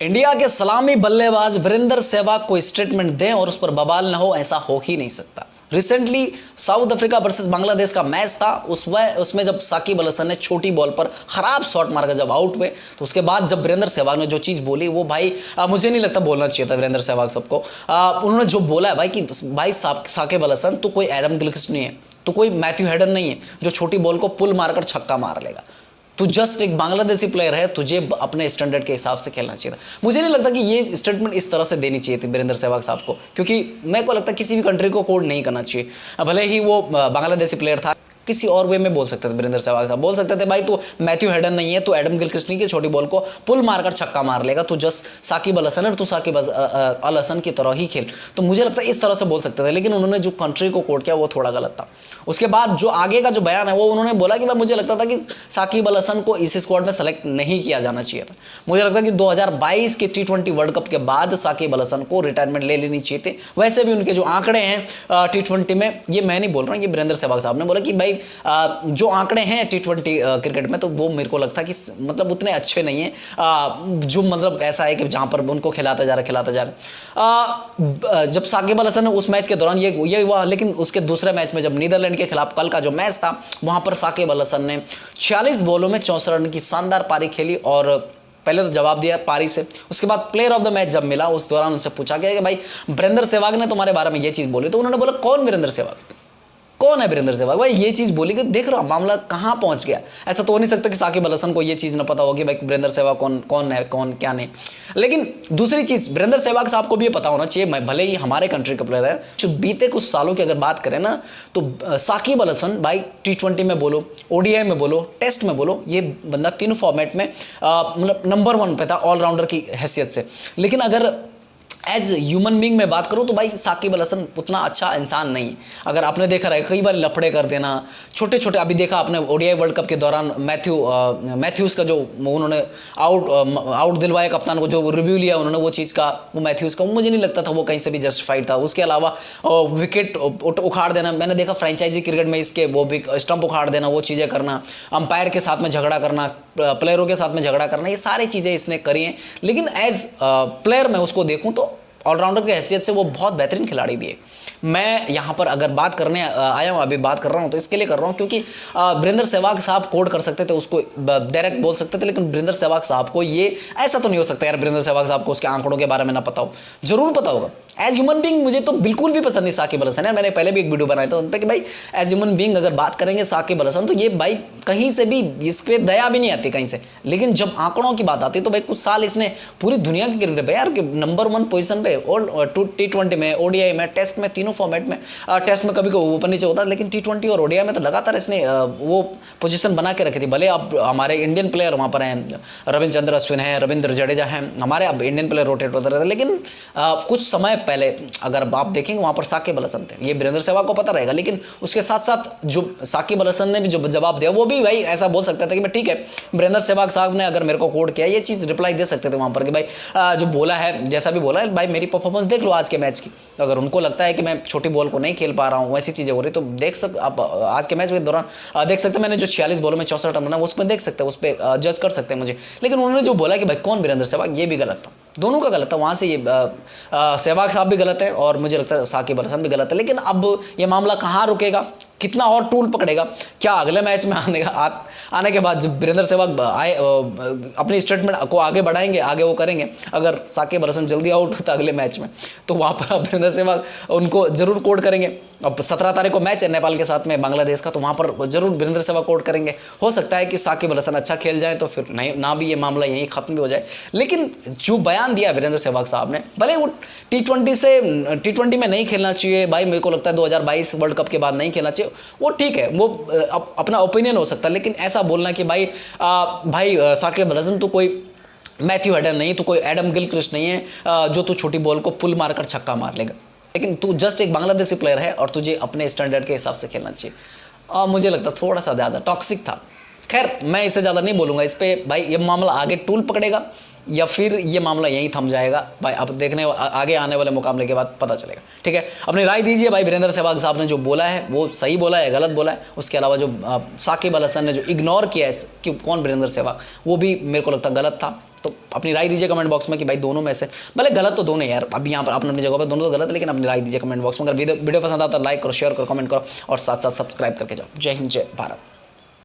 India के सलामी बल्लेबाज वीरेंद्र सहवाग को स्टेटमेंट दें और उस पर बवाल न हो, ऐसा हो ही नहीं सकता। Recently south Africa versus Bangladesh का मैच था। उसमें जब साकिब अल हसन ने छोटी बॉल पर खराब शॉट मारकर जब आउट हुए, तो उसके बाद जब वीरेंद्र सहवाग ने जो चीज़ बोली वो भाई मुझे नहीं लगता बोलना चाहिए था वीरेंद्र सहवाग सबको। उन्होंने जो बोला है भाई कि भाई साकिब अल हसन तो कोई एडम गिलक्रिस्ट नहीं है, तो कोई मैथ्यू हेडन नहीं है जो छोटी बॉल को पुल मारकर छक्का मार लेगा। तू जस्ट एक बांग्लादेशी प्लेयर है, तुझे अपने स्टैंडर्ड के हिसाब से खेलना चाहिए था। मुझे नहीं लगता कि ये स्टेटमेंट इस तरह से देनी चाहिए थी वीरेंद्र सहवाग साहब को, क्योंकि मेरे को लगता है किसी भी कंट्री को कोड नहीं करना चाहिए। भले ही वो बांग्लादेशी प्लेयर था, किसी और वे में बोल सकते थे वीरेंद्र सहवाग साहब, बोल सकते थे भाई तू मैथ्यू हेडन नहीं है, तू एडम गिलक्रिस्ट नहीं, की छोटी बॉल को पुल मारकर छक्का मार लेगा, तू जस्ट साकिब अल हसन है, तू साकिब अल हसन की तरह ही खेल। तो मुझे लगता है इस तरह से बोल सकते थे, लेकिन उन्होंने जो कंट्री को कोड किया वो थोड़ा गलत था। उसके बाद जो आगे का जो बयान है वो उन्होंने बोला कि भाई मुझे लगता था कि साकिब अल हसन को इस स्क्वाड में सेलेक्ट नहीं किया जाना चाहिए था। मुझे लगता है कि 2022 के T20 वर्ल्ड कप के बाद साकिब अल हसन को रिटायरमेंट ले लेनी चाहिए थी। वैसे भी उनके जो आंकड़े हैं T20 में, ये मैं नहीं बोल रहा हूँ, ये वीरेंद्र सहवाग साहब ने बोला कि भाई जो आंकड़े हैं T20 क्रिकेट में, तो वो मेरे को लगता है कि मतलब उतने अच्छे नहीं हैं। जो मतलब ऐसा है कि जहाँ पर उनको खिलाता जा रहा। जब साकिब अल हसन ने उस मैच के दौरान ये हुआ, लेकिन उसके दूसरे मैच में जब नीदरलैंड के खिलाफ कल का जो मैच था, वहाँ पर साकिब अल हसन ने 46 बॉलों में 64 रन की शानदार पारी खेली और पहले तो जवाब दिया पारी से। उसके बाद प्लेयर ऑफ द मैच जब मिला, उस दौरान उनसे पूछा गया कि भाई वीरेंद्र सहवाग ने तुम्हारे बारे में ये चीज़ बोली, तो उन्होंने बोला कौन वीरेंद्र सहवाग, कौन है वीरेंद्र सहवाग। भाई ये चीज़ बोली कि देख रहा मामला कहाँ पहुंच गया। ऐसा तो हो नहीं सकता कि साकिब अल हसन को ये चीज़ ना पता होगी भाई वीरेंद्र सहवाग कौन है, कौन क्या नहीं। लेकिन दूसरी चीज़, वीरेंद्र सहवाग साहब को भी ये पता होना चाहिए, भले ही हमारे कंट्री का प्लेयर है, जो बीते कुछ सालों की अगर बात करें ना, तो साकिब अल हसन भाई T20 में बोलो, ODI में बोलो, टेस्ट में बोलो, ये बंदा तीनों फॉर्मेट में मतलब नंबर 1 पे था ऑलराउंडर की हैसियत से। लेकिन अगर एज ह्यूमन बींग में बात करूं तो भाई साकिब अल हसन उतना अच्छा इंसान नहीं है। अगर आपने देखा रहा कई बार लफड़े कर देना, छोटे छोटे, अभी देखा आपने ODI वर्ल्ड कप के दौरान मैथ्यूज़ का जो उन्होंने आउट दिलवाया कप्तान को, जो रिव्यू लिया उन्होंने वो चीज़ का, वो मैथ्यूज़ का, मुझे नहीं लगता था वो कहीं से भी जस्टिफाइड था। उसके अलावा विकेट उखाड़ देना, मैंने देखा फ्रेंचाइजी क्रिकेट में इसके वो भी स्टंप उखाड़ देना, वो चीज़ें करना, अंपायर के साथ में झगड़ा करना, प्लेयरों के साथ में झगड़ा करना, ये सारी चीज़ें इसने करी हैं। लेकिन एज प्लेयर मैं उसको देखूँ तो ऑलराउंडर की हैसियत से वो बहुत बेहतरीन खिलाड़ी भी है। मैं यहाँ पर अगर बात करने आया हूँ, अभी बात कर रहा हूँ तो इसके लिए कर रहा हूँ क्योंकि वीरेंद्र सहवाग साहब कोड कर सकते थे, उसको डायरेक्ट बोल सकते थे, लेकिन वीरेंद्र सहवाग साहब को ये ऐसा तो नहीं हो सकता यार वीरेंद्र सहवाग साहब को उसके आंकड़ों के बारे में ना पता हो। जरूर पता होगा। एज ह्यूमन बींग मुझे तो बिल्कुल भी पसंद नहीं साकिब अल हसन है। मैंने पहले भी एक वीडियो बनाया था उन पर कि भाई एज ह्यूमन बींग अगर बात करेंगे साकिब अल हसन, तो ये भाई कहीं से भी इस पर दया भी नहीं आती कहीं से। लेकिन जब आंकड़ों की बात आती है तो भाई कुछ साल इसने पूरी दुनिया की क्रिकेट पे यार नंबर 1 पोजीशन पे, और T20 में, ODI में, टेस्ट में, तीनों फॉर्मेट में, टेस्ट में कभी ऊपर नीचे होता, लेकिन T20 और ODI में तो लगातार इसने वो पोजीशन बना के रखी थी। भले अब हमारे इंडियन प्लेयर वहाँ पर हैं, रविचंद्र अश्विन है, रविंद्र जडेजा हैं, हमारे अब इंडियन प्लेयर रोटेट होते रहते, लेकिन कुछ समय पहले अगर आप देखेंगे वहाँ पर साकिब अल हसन थे। ये वीरेंद्र सहवाग को पता रहेगा, लेकिन उसके साथ साथ जो साकिब अल हसन ने भी जो जवाब दिया वो भी भाई ऐसा बोल सकता था कि मैं ठीक है, वीरेंद्र सहवाग साहब ने अगर मेरे को कोड किया, ये चीज़ रिप्लाई दे सकते थे वहाँ पर कि भाई जो बोला है, जैसा भी बोला है, भाई मेरी परफॉर्मेंस देख लो आज के मैच की। अगर उनको लगता है कि मैं छोटी बॉल को नहीं खेल पा रहा हूँ, वैसी चीज़ें हो रही, तो देख सकते आप आज के मैच के दौरान देख सकते हैं मैंने जो 46 बॉलों में 64 रन बना, उसमें देख सकते हैं, उस पर जज कर सकते हैं मुझे। लेकिन उन्होंने जो बोला कि भाई कौन वीरेंद्र सहवाग, ये भी गलत था, दोनों का गलत था। वहाँ से ये सहवाग साहब भी गलत है और मुझे लगता है साकिब अल हसन भी गलत है। लेकिन अब ये मामला कहाँ रुकेगा, कितना और टूल पकड़ेगा, क्या अगले मैच में आने के बाद जब वीरेंद्र सहवाग आए अपनी स्टेटमेंट को आगे बढ़ाएंगे, आगे वो करेंगे, अगर साकिब अल हसन जल्दी आउट होता अगले मैच में, तो वहाँ पर वीरेंद्र सहवाग उनको जरूर कोड करेंगे। अब 17 तारीख को मैच है नेपाल के साथ में बांग्लादेश का, तो वहाँ पर जरूर वीरेंद्र सहवाग कोड करेंगे। हो सकता है कि साकिब अल हसन अच्छा खेल जाए तो फिर नहीं ना भी ये मामला यहीं खत्म भी हो जाए। लेकिन जो बयान दिया वीरेंद्र सहवाग साहब ने, भले वो T20 में नहीं खेलना चाहिए, भाई मेरे को लगता है 2022 वर्ल्ड कप के बाद नहीं खेलना चाहिए, वो ठीक है, वो अपना ओपिनियन हो सकता है। लेकिन ऐसा बोलना कि भाई साकिब अल हसन तो कोई मैथ्यू हेडन नहीं, तो कोई एडम गिलक्रिस्ट नहीं है जो तू छोटी बॉल को पुल मारकर छक्का मार लेगा, लेकिन तू जस्ट एक बांग्लादेशी प्लेयर है और तुझे अपने स्टैंडर्ड के हिसाब से खेलना चाहिए। मुझे लगता थोड़ा सा ज़्यादा टॉक्सिक था। खैर मैं इससे ज़्यादा नहीं बोलूँगा इस पर, भाई ये मामला आगे टूल पकड़ेगा या फिर ये मामला यहीं थम जाएगा, भाई अब देखने आगे आने वाले मुकाबले के बाद पता चलेगा। ठीक है, अपनी राय दीजिए भाई, वीरेंद्र सहवाग साहब ने जो बोला है वो सही बोला है, गलत बोला है। उसके अलावा जो साकिब अल हसन ने जो इग्नोर किया है कि कौन वीरेंद्र सहवाग, वो भी मेरे को लगता गलत था। तो अपनी राय दीजिए कमेंट बॉक्स में कि भाई दोनों में से, भले गलत तो दोनों यार, अभी यहाँ पर अपने अपनी जगह पर दोनों तो गलत है, लेकिन अपनी राय दीजिए कमेंट बॉक्स में। अगर वीडियो पसंद आता है लाइक करो, शेयर करो, कमेंट करो और साथ साथ सब्सक्राइब करके जाओ। जय हिंद, जय भारत।